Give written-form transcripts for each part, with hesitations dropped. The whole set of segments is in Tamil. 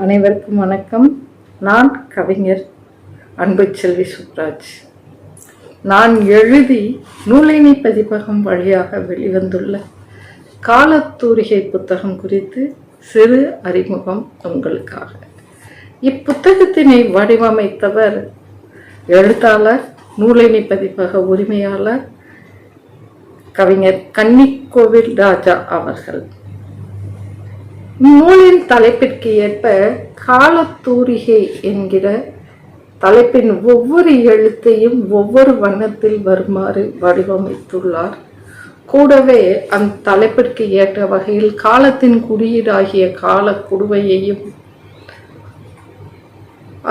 அனைவருக்கும் வணக்கம். நான் கவிஞர் அன்புச்செல்வி சுப்ராஜ். நான் எழுதி நூலினி பதிப்பகம் வழியாக வெளிவந்துள்ள காலத்தூரிகை புத்தகம் குறித்து சிறு அறிமுகம் உங்களுக்காக. இப்புத்தகத்தினை வடிவமைத்தவர் எழுத்தாளர், நூலினி பதிப்பக உரிமையாளர் கவிஞர் கன்னிக்கோவில் ராஜா அவர்கள். நூலின் தலைப்பிற்கு ஏற்ப காலத்தூரிகை என்கிற தலைப்பின் ஒவ்வொரு எழுத்தையும் ஒவ்வொரு வண்ணத்தில் வருமாறு வடிவமைத்துள்ளார். கூடவே அந்த தலைப்பிற்கு ஏற்ற வகையில் காலத்தின் குறியீடாகிய கால குடுவையையும்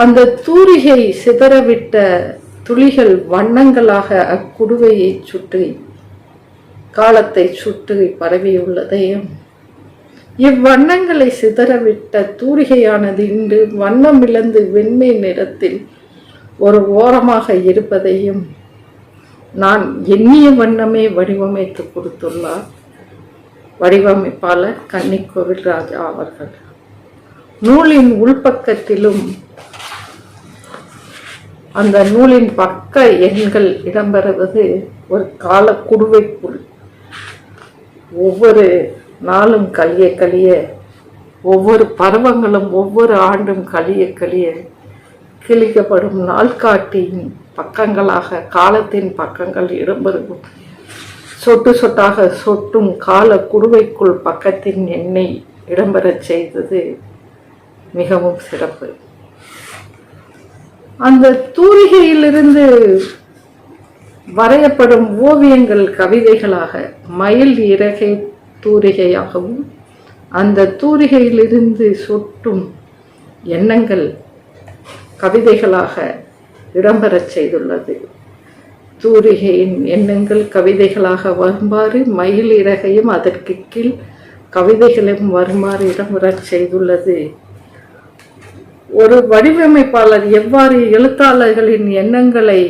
அந்த தூரிகை சிதறவிட்ட துளிகள் வண்ணங்களாக அக்குடுவையை சுற்றி காலத்தை சுற்றி பரவியுள்ளதையும், இவ்வண்ணங்களை சிதறவிட்ட தூரிகையானது இன்று வண்ணமிழந்து வெண்மை நிறத்தில் ஒரு ஓரமாக இருப்பதையும் நான் எண்ணிய வண்ணமே வடிவமைத்து கொடுத்துள்ளார் வடிவமைப்பாளர் கன்னிக்கோவில் ராஜா அவர்கள். நூலின் உள்பக்கத்திலும் அந்த நூலின் பக்க எண்கள் இடம்பெறுவது ஒரு கால குடுவைக்குள் ஒவ்வொரு நாளும் கழிய கழிய, ஒவ்வொரு பருவங்களும் ஒவ்வொரு ஆண்டும் கழிய கழிய கிழிக்கப்படும் நாள்காட்டியின் பக்கங்களாக காலத்தின் பக்கங்கள் இடம்பெறும். சொட்டு சொட்டாக சொட்டும் கால குடுவைக்குள் பக்கத்தின் எண்ணெய் இடம்பெறச் செய்தது மிகவும் சிறப்பு. அந்த தூரிகையிலிருந்து வரையப்படும் ஓவியங்கள் கவிதைகளாக, மயில் இறகை தூரிகையாகவும், அந்த தூரிகையிலிருந்து சொட்டும் எண்ணங்கள் கவிதைகளாக இடம்பெறச் செய்துள்ளது. தூரிகையின் எண்ணங்கள் கவிதைகளாக வருமாறு மயில் இறகையும் அதற்கு கீழ் கவிதைகளும் வருமாறு இடம்பெறச் செய்துள்ளது. ஒரு வடிவமைப்பாளர் எவ்வாறு எழுத்தாளர்களின் எண்ணங்களை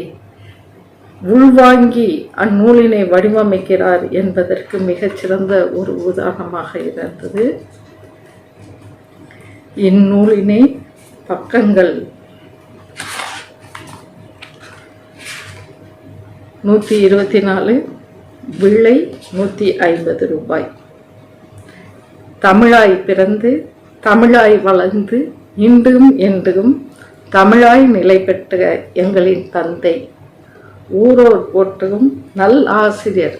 உள்வாங்கி அந்நூலினை வடிவமைக்கிறார் என்பதற்கு மிகச்சிறந்த ஒரு உதாரணமாக இருந்தது. இந்நூலினை பக்கங்கள் 124, விலை 150 ரூபாய். தமிழாய் பிறந்து தமிழாய் வளர்ந்து இன்றும் என்றும் தமிழாய் நிலை பெற்ற எங்களின் தந்தை, ஊரோர் போற்றும் நல் ஆசிரியர்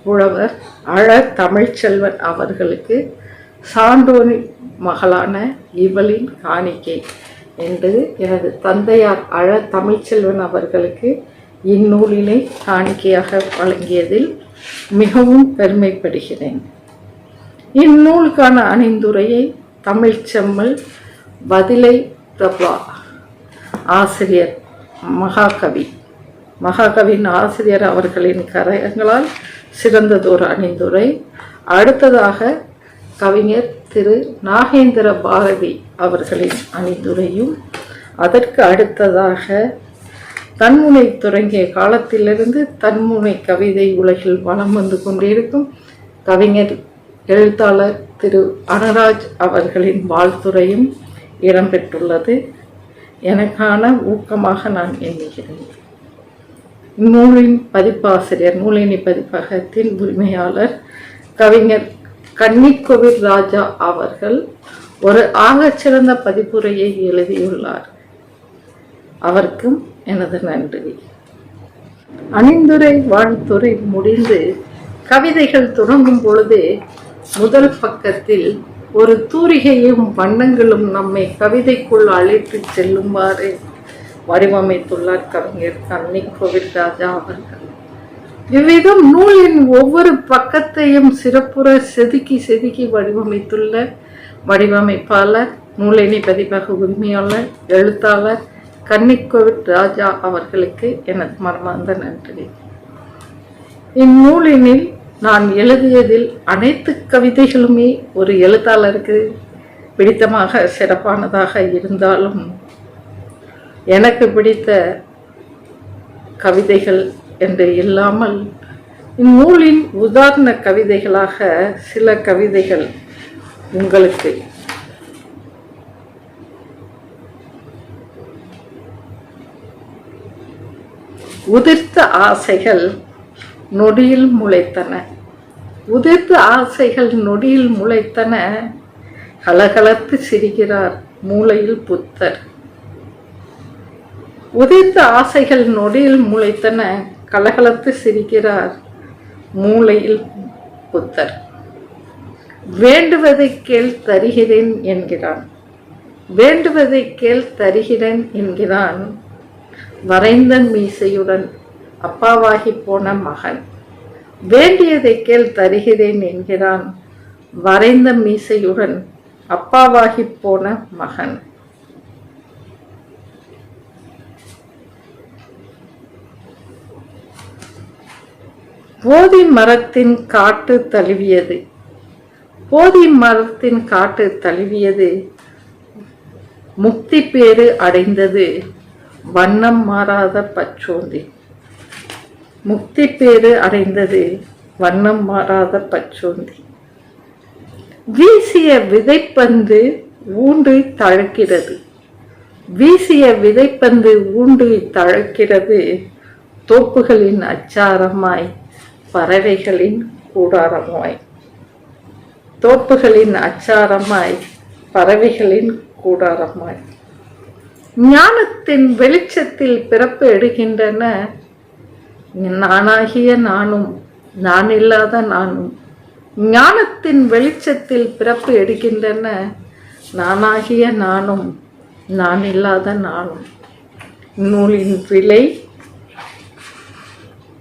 புலவர் அழ தமிழ்ச்செல்வன் அவர்களுக்கு சான்றோனின் மகளான இவளின் காணிக்கை என்று எனது தந்தையார் அழ தமிழ்ச்செல்வன் அவர்களுக்கு இந்நூலினை காணிக்கையாக வழங்கியதில் மிகவும் பெருமைப்படுகிறேன். இந்நூலுக்கான அணிந்துரையை தமிழ்ச்செம்மல் பதிலை பிரபா ஆசிரியர் மகாகவியின் ஆசிரியர் அவர்களின் கரங்களால் சிறந்ததொரு அணிந்துரை. அடுத்ததாக கவிஞர் திரு நாகேந்திர பாரதி அவர்களின் அணிந்துரையும், அதற்கு அடுத்ததாக தன்முனை தொடங்கிய காலத்திலிருந்து தன்முனை கவிதை உலகில் வலம் வந்து கொண்டிருக்கும் கவிஞர் எழுத்தாளர் திரு அனுராஜ் அவர்களின் வாழ்த்துரையும் இடம்பெற்றுள்ளது. எனக்கான ஊக்கமாக நான் எண்ணுகிறேன். நூலின் பதிப்பாசிரியர், நூலினி பதிப்பகத்தின் உரிமையாளர் கவிஞர் கன்னிக்கோவில் ராஜா அவர்கள் ஒரு ஆகச்சிறந்த பதிப்புரையை எழுதியுள்ளார். அவருக்கும் எனது நன்றி. அணிந்துரை வாழ்த்துரை முடிந்து கவிதைகள் தொடங்கும் பொழுது முதல் பக்கத்தில் ஒரு தூரிகையும் வண்ணங்களும் நம்மை கவிதைக்குள் அழைத்து செல்லுமாறு வடிவமைத்துள்ளார் கவிஞர் கன்னிக்கோவில் ராஜா அவர்கள். இவ்விதம் நூலின் ஒவ்வொரு பக்கத்தையும் சிறப்புற செதுக்கி செதுக்கி வடிவமைத்துள்ள வடிவமைப்பாளர், நூலினி பதிப்பக உரிமையாளர், எழுத்தாளர் கன்னிக்கோவில் ராஜா அவர்களுக்கு எனது மனமார்ந்த நன்றி. இந்நூலினில் நான் எழுதியதில் அனைத்து கவிதைகளுமே ஒரு எழுத்தாளருக்கு பிடித்தமாக சிறப்பானதாக இருந்தாலும், எனக்கு பிடித்த கவிதைகள் என்று இல்லாமல் இந்நூலின் உதாரண கவிதைகளாக சில கவிதைகள் உங்களுக்கு உதிர்த்த ஆசைகள் நொடியில் முளைத்தன. உதிர்த்த ஆசைகள் நொடியில் முளைத்தன. கலகலத்து சிரிக்கிறார் மூளையில் புத்தர். உதிர்த்த ஆசைகள் நொடியில் முளைத்தன. கலகலத்து சிரிக்கிறார் மூளையில் புத்தர். வேண்டுவதை கேள் தருகிறேன் என்கிறான். வேண்டுவதை கேள் தருகிறேன் என்கிறான். வரைந்த மீசையுடன் அப்பாவாகி போன மகன். வேண்டியதை கேள் தருகிறேன் என்கிறான். வரைந்த மீசையுடன் அப்பாவாகி போன மகன். போதி மரத்தின் காட்டு தழுவியது. போதி மரத்தின் காட்டு தழுவியது. முக்தி பேறு அடைந்தது வண்ணம் மாறாத பச்சோந்தி. முக்தி பேறு அடைந்தது வண்ணம் மாறாத பச்சோந்தி. வீசிய விதைப்பந்து ஊண்டு தழக்கிறது. வீசிய விதைப்பந்து ஊண்டு தழக்கிறது. தோப்புகளின் அச்சாரமாய் பறவைகளின் கூடாரமாய். தோப்புகளின் அச்சாரமாய் பறவைகளின் கூடாரமாய். ஞானத்தின் வெளிச்சத்தில் பிறப்பு எடுக்கின்றன நானாகிய நானும் நான் இல்லாத நானும். ஞானத்தின் வெளிச்சத்தில் பிறப்பு எடுக்கின்றன நானாகிய நானும் நான் இல்லாத நானும். நூலின் விலை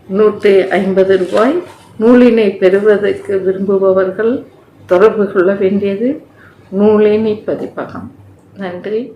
150 ரூபாய். நூலினை பெறுவதற்கு விரும்புபவர்கள் தொடர்பு கொள்ள வேண்டியது நூலேணி பதிப்பகம். நன்றி.